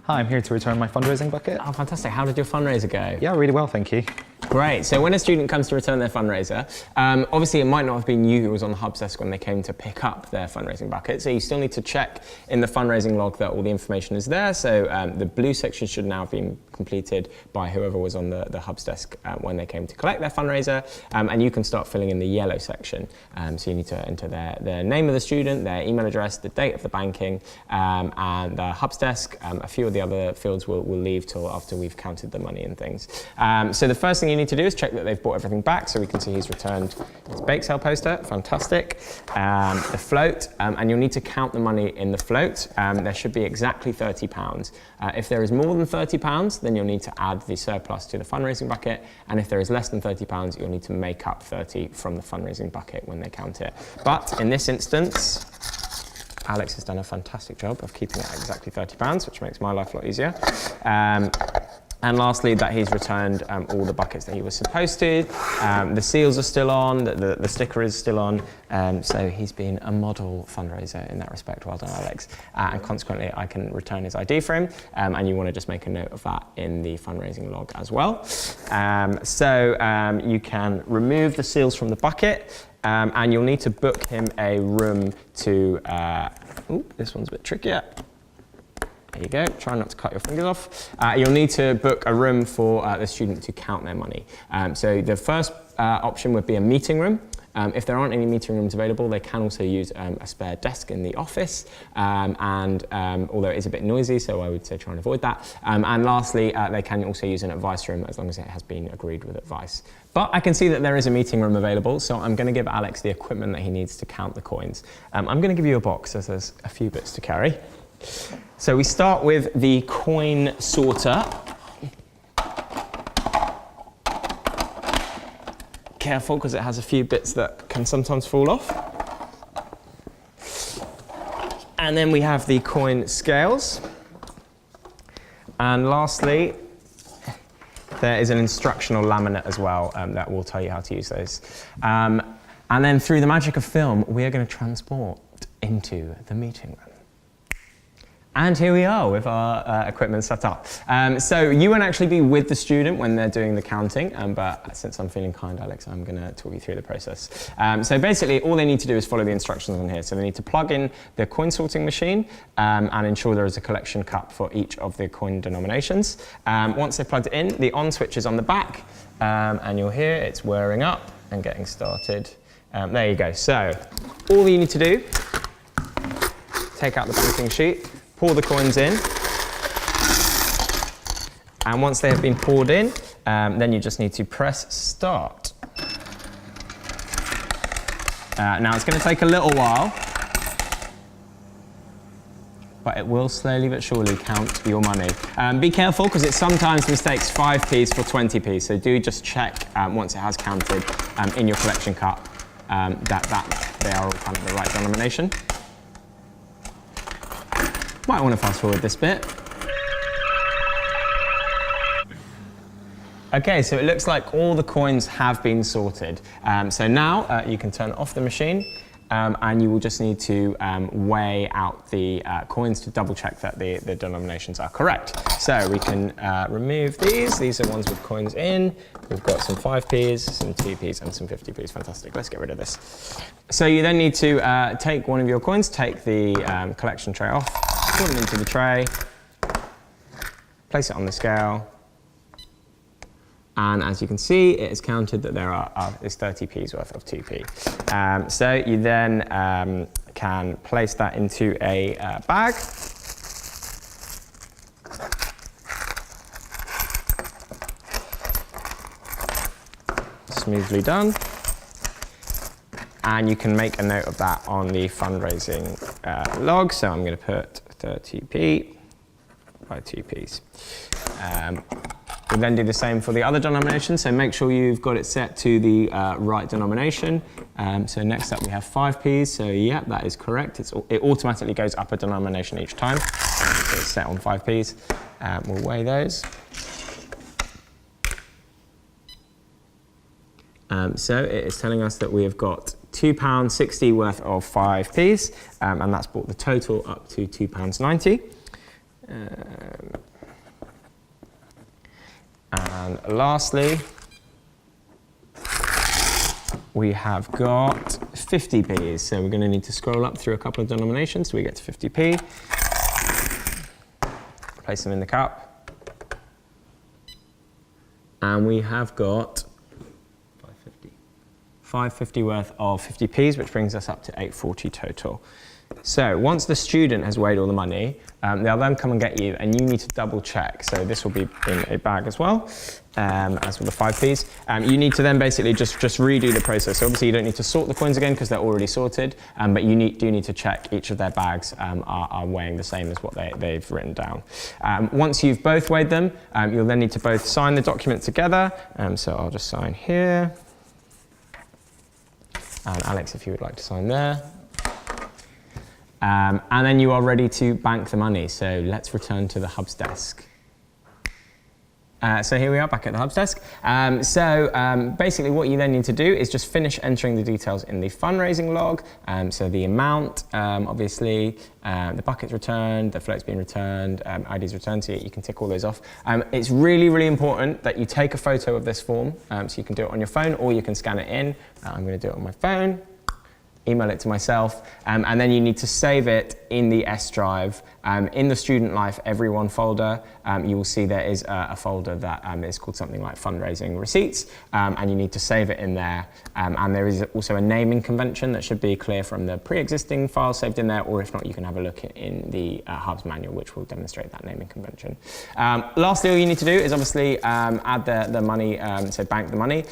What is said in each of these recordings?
Hi, I'm here to return my fundraising bucket. Oh, fantastic. How did your fundraiser go? Yeah, really well, thank you. Great. So when a student comes to return their fundraiser, obviously it might not have been you who was on the hubs desk when they came to pick up their fundraising bucket. So you still need to check in the fundraising log that all the information is there. So the blue section should now have been completed by whoever was on the hubs desk when they came to collect their fundraiser. And you can start filling in the yellow section. So you need to enter their name of the student, their email address, the date of the banking, and the hubs desk. A few of the other fields will leave till after we've counted the money and things. So the first thing you need to do is check that they've brought everything back. So we can see he's returned his bake sale poster, fantastic. The float, and you'll need to count the money in the float. There should be exactly £30. If there is more than £30, then you'll need to add the surplus to the fundraising bucket. And if there is less than £30, you'll need to make up 30 from the fundraising bucket when they count it. But in this instance, Alex has done a fantastic job of keeping it at exactly £30, which makes my life a lot easier. And lastly, that he's returned all the buckets that he was supposed to. The seals are still on, the sticker is still on. So he's been a model fundraiser in that respect. Well done, Alex. And consequently, I can return his ID for him. And you want to just make a note of that in the fundraising log as well. You can remove the seals from the bucket. And you'll need to book him a room to, this one's a bit trickier. There you go, try not to cut your fingers off. You'll need to book a room for the student to count their money. So the first option would be a meeting room. If there aren't any meeting rooms available, they can also use a spare desk in the office. Although it is a bit noisy, so I would say try and avoid that. And lastly, they can also use an advice room as long as it has been agreed with advice. But I can see that there is a meeting room available, so I'm going to give Alex the equipment that he needs to count the coins. I'm going to give you a box, as there's a few bits to carry. So we start with the coin sorter. Careful, because it has a few bits that can sometimes fall off. And then we have the coin scales. And lastly, there is an instructional laminate as well that will tell you how to use those. And then through the magic of film, we are going to transport into the meeting room. And here we are with our equipment set up. So you won't actually be with the student when they're doing the counting, but since I'm feeling kind, Alex, I'm going to talk you through the process. So basically, all they need to do is follow the instructions on here. So they need to plug in the coin sorting machine and ensure there is a collection cup for each of the coin denominations. Once they've plugged it in, the on switch is on the back, and you'll hear it's whirring up and getting started. There you go. So all you need to do, take out the banking sheet, pour the coins in, and once they have been poured in, then you just need to press start. Now it's going to take a little while, but it will slowly but surely count your money. Be careful, because it sometimes mistakes 5p's for 20p, so do just check once it has counted in your collection cup that they are all kind of the right denomination. Might want to fast forward this bit. Okay, so it looks like all the coins have been sorted. So now you can turn off the machine and you will just need to weigh out the coins to double check that the denominations are correct. So we can remove these. These are ones with coins in. We've got some 5p's, some 2p's and some 50p's. Fantastic, let's get rid of this. So you then need to take one of your coins, take the collection tray off, put it into the tray, place it on the scale, and as you can see, it is counted that there is 30p's worth of 2p. So you then can place that into a bag. Smoothly done. And you can make a note of that on the fundraising log. So I'm going to put 30p by 2p's. We'll then do the same for the other denomination. So make sure you've got it set to the right denomination. So next up we have 5p's. So yeah, that is correct. It automatically goes up a denomination each time. So it's set on 5p's. We'll weigh those. So it is telling us that we have got £2.60 worth of 5p's, and that's brought the total up to £2.90. And lastly, we have got 50p's. So we're going to need to scroll up through a couple of denominations so we get to 50p. Place them in the cup. And we have got 550 worth of 50p's, which brings us up to 840 total. So once the student has weighed all the money, they'll then come and get you, and you need to double check. So this will be in a bag as well, as with the 5p's. You need to then basically just redo the process. So obviously you don't need to sort the coins again because they're already sorted, but you do need to check each of their bags are weighing the same as what they've written down. Once you've both weighed them, you'll then need to both sign the document together. So I'll just sign here. And Alex, if you would like to sign there. And then you are ready to bank the money. So let's return to the Hubs desk. So here we are back at the Hubs desk. Basically what you then need to do is just finish entering the details in the fundraising log. So the amount, obviously, the bucket's returned, the float's been returned, ID's returned, so you can tick all those off. It's really, really important that you take a photo of this form. So you can do it on your phone or you can scan it in. I'm going to do it on my phone. Email it to myself, and then you need to save it in the S drive. In the Student Life Everyone folder, you will see there is a folder that is called something like Fundraising Receipts, and you need to save it in there. And there is also a naming convention that should be clear from the pre-existing file saved in there, or if not, you can have a look in the Hubs manual, which will demonstrate that naming convention. Lastly, all you need to do is obviously add the money, so bank the money.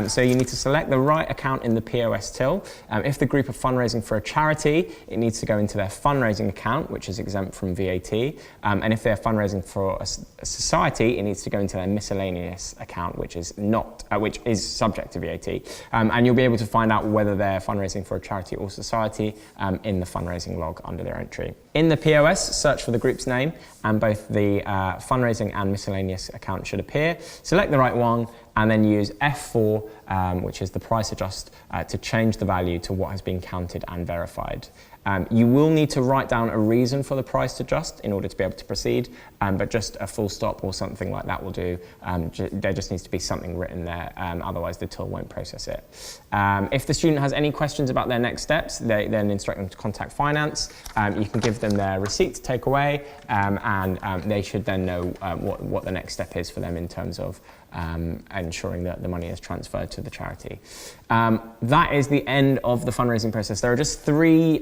So you need to select the right account in the POS till. If the group are fundraising for a charity, it needs to go into their fundraising account, which is exempt from VAT. And if they're fundraising for a society, it needs to go into their miscellaneous account, which is subject to VAT. And you'll be able to find out whether they're fundraising for a charity or society in the fundraising log under their entry. In the POS, search for the group's name, and both the fundraising and miscellaneous account should appear. Select the right one, and then use F4, which is the price adjust, to change the value to what has been counted and verified. You will need to write down a reason for the price adjust in order to be able to proceed, but just a full stop or something like that will do. There just needs to be something written there, otherwise the till won't process it. If the student has any questions about their next steps, they then instruct them to contact finance. You can give them their receipt to take away, and they should then know what the next step is for them in terms of ensuring that the money is transferred to the charity. That is the end of the fundraising process. There are just 3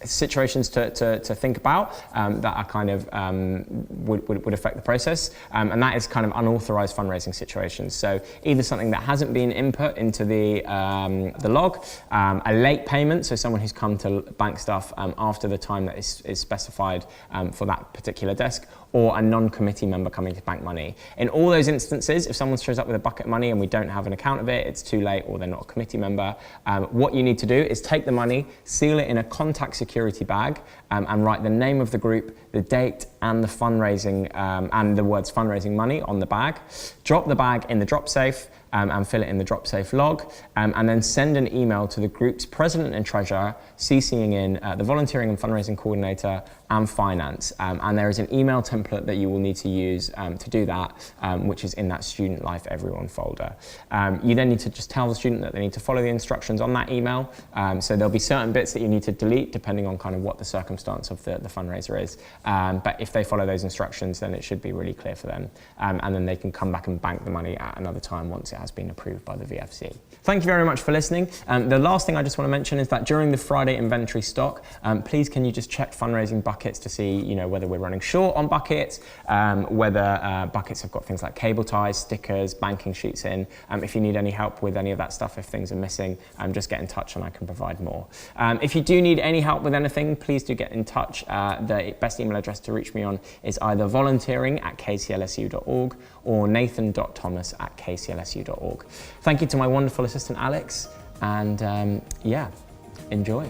situations to think about that are kind of would affect the process, and that is kind of unauthorized fundraising situations. So either something that hasn't been input into the log, a late payment, so someone who's come to bank stuff after the time that is specified for that particular desk, or a non-committee member coming to bank money. In all those instances, if someone shows up with a bucket of money and we don't have an account of it, it's too late, or they're not a committee member, what you need to do is take the money, seal it in a contact security bag, and write the name of the group, the date, and the fundraising, and the words fundraising money on the bag. Drop the bag in the drop safe, and fill it in the drop safe log, and then send an email to the group's president and treasurer, CCing in the volunteering and fundraising coordinator and finance. And there is an email template that you will need to use to do that, which is in that Student Life Everyone folder. You then need to just tell the student that they need to follow the instructions on that email. So there'll be certain bits that you need to delete depending on kind of what the circumstance of the fundraiser is. But if they follow those instructions, then it should be really clear for them. And then they can come back and bank the money at another time once it has been approved by the VFC. Thank you very much for listening. The last thing I just want to mention is that during the Friday inventory stock, please can you just check fundraising buckets to see whether we're running short on buckets, whether buckets have got things like cable ties, stickers, banking sheets in. If you need any help with any of that stuff, if things are missing, just get in touch and I can provide more. If you do need any help with anything, please do get in touch. The best email address to reach me on is either volunteering@kclsu.org or nathan.thomas@kclsu.org. Thank you to my wonderful assistant Alex, and enjoy.